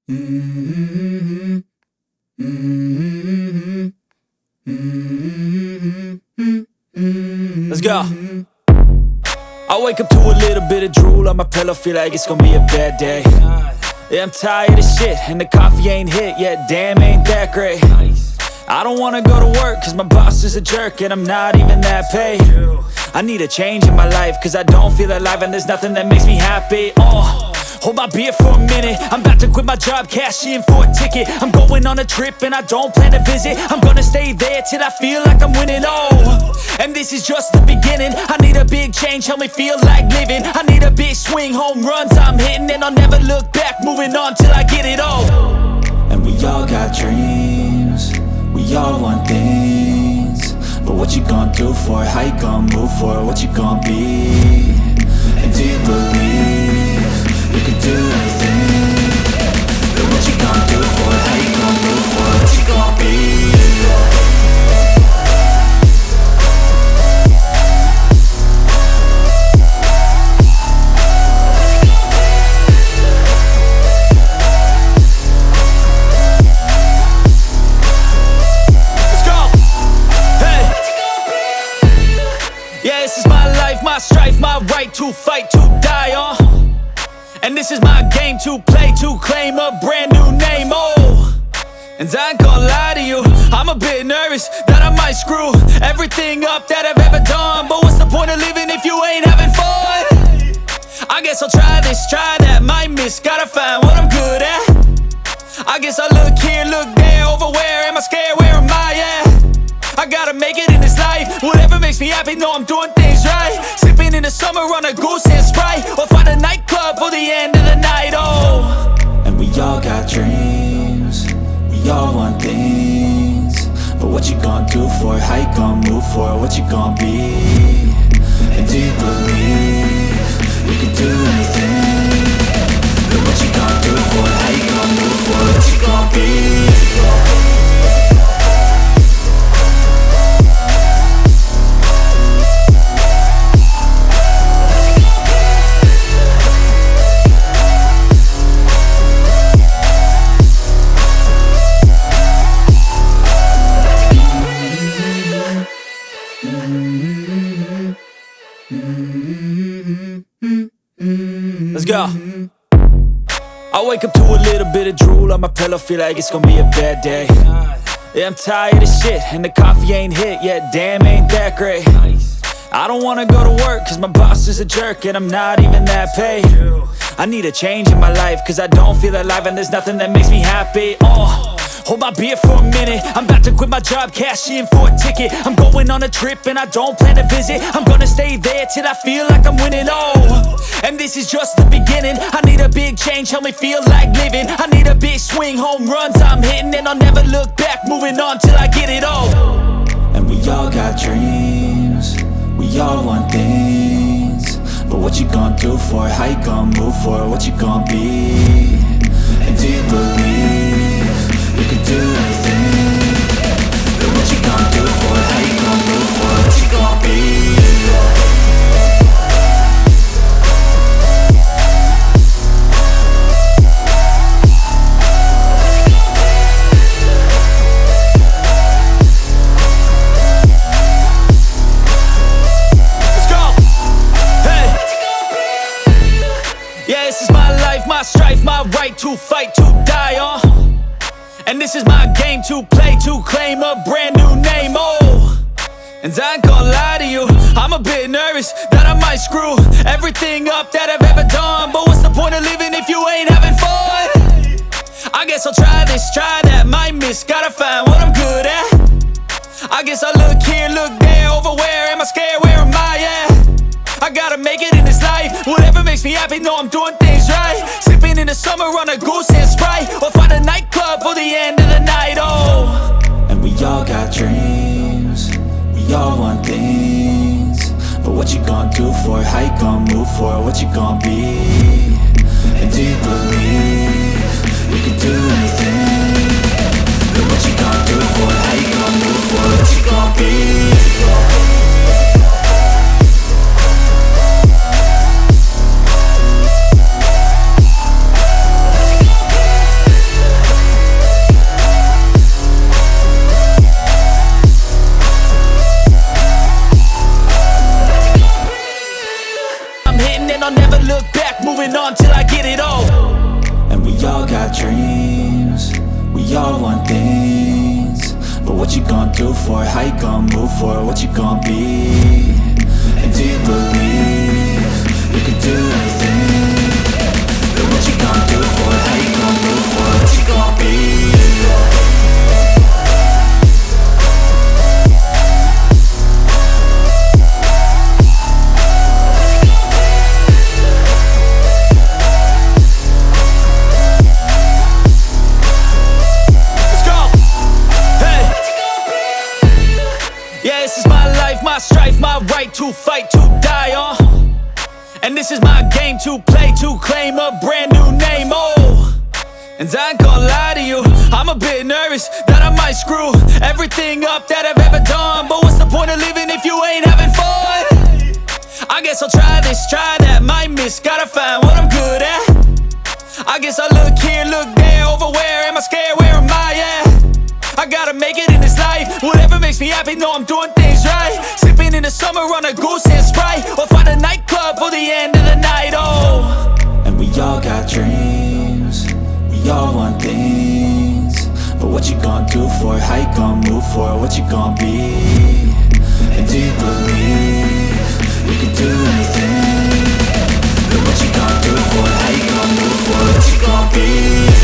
Mm-hmm. Mm-hmm. Mm-hmm. Let's go. I wake up to a little bit of drool on my pillow, feel like it's gonna be a bad day. Yeah, I'm tired of shit, and the coffee ain't hit yet, damn ain't that great. I don't wanna go to work, cause my boss is a jerk, and I'm not even that paid. I need a change in my life, cause I don't feel alive, and there's nothing that makes me happy. Hold my beer for a minute, I'm about to quit my job, cash in for a ticket. I'm going on a trip and I don't plan to visit. I'm gonna stay there till I feel like I'm winning, and this is just the beginning. I need a big change, help me feel like living. I need a big swing, home runs I'm hitting, and I'll never look back, moving on till I get it all. And we all got dreams, we all want things, but what you gonna do for it? How you gonna move for it? What you gonna be? And do you believe you can do anything? But what you gonna do for it? How you gonna move for it? What you gonna be? My strife, my right to fight, to die on. And this is my game to play, to claim a brand new name, And I ain't gonna lie to you, I'm a bit nervous that I might screw everything up that I've ever done. But what's the point of living if you ain't having fun? I guess I'll try this, try that, might miss, gotta find what I'm good at. I guess I look here, look there, over where am I scared, where am I at? I gotta make it in this life, whatever makes me happy, know I'm doing things right. Sipping in the summer on a goose and Sprite, or find a nightclub for the end of the night, And we all got dreams, we all want things, but what you gonna do for it? How you gonna move for it? What you gonna be? And do you believe you can do anything? But what you gonna do for it? How you gonna move for it? What you gonna be? Let's go. I wake up to a little bit of drool on my pillow, feel like it's gonna be a bad day. Yeah, I'm tired of shit, and the coffee ain't hit yet, damn ain't that great. I don't wanna go to work, cause my boss is a jerk, and I'm not even that paid. I need a change in my life, cause I don't feel alive, and there's nothing that makes me happy. Hold my beer for a minute, I'm about to quit my job, cash in for a ticket. I'm going on a trip and I don't plan to visit. I'm gonna stay there till I feel like I'm winning, and this is just the beginning. I need a big change, help me feel like living. I need a big swing, home runs I'm hitting, and I'll never look back, moving on till I get it all. And we all got dreams, we all want things, but what you gonna do for it? How you gonna move for it? What you gonna be? And do you believe you can do anything? But what you gonna do for it? How you gonna move for it? What you gonna be? Let's go. Hey. Yeah, this is my life, my strife, my right to fight, to die on. And this is my game to play, to claim a brand new name, And I ain't gonna lie to you, I'm a bit nervous that I might screw everything up that I've ever done. But what's the point of living if you ain't having fun? I guess I'll try this, try that, might miss, gotta find what I'm good at. I guess I look here, look there, over where am I scared, where am I at? I gotta make it in this life, whatever makes me happy, know I'm doing things right. Sipping in the summer on a goose and Sprite, or find a nightclub for the end of the night, And we all got dreams, we all want things, but what you gonna do for it? How you gonna move for it? What you gonna be? And do you believe you can do anything? But what you gonna do for it? How you gonna move for it? What you gonna be? dreams, we all want things. But what you gonna do for it? How you gonna move for it? What you gonna be? And do you believe you can do anything? But what you gonna do for it? How you gonna move for it? What you gonna be? My strife, my right to fight, to die on. And this is my game to play, to claim a brand new name, oh. And I ain't gonna lie to you, I'm a bit nervous that I might screw everything up that I've ever done. But what's the point of living if you ain't having fun? I guess I'll try this, try that, might miss, gotta find what I'm good at. I guess I look here, look there, over where am I scared, where am I at? I gotta make it in this life. Whatever makes me happy, know I'm doing things right. Sipping in the summer on a goose and Sprite, or find a nightclub for the end of the night, oh. And we all got dreams, we all want things. But what you gonna do for it? How you gonna move for it? What you gonna be? And do you believe you can do anything? But what you gonna do for it? How you gonna move for it? What you gonna be?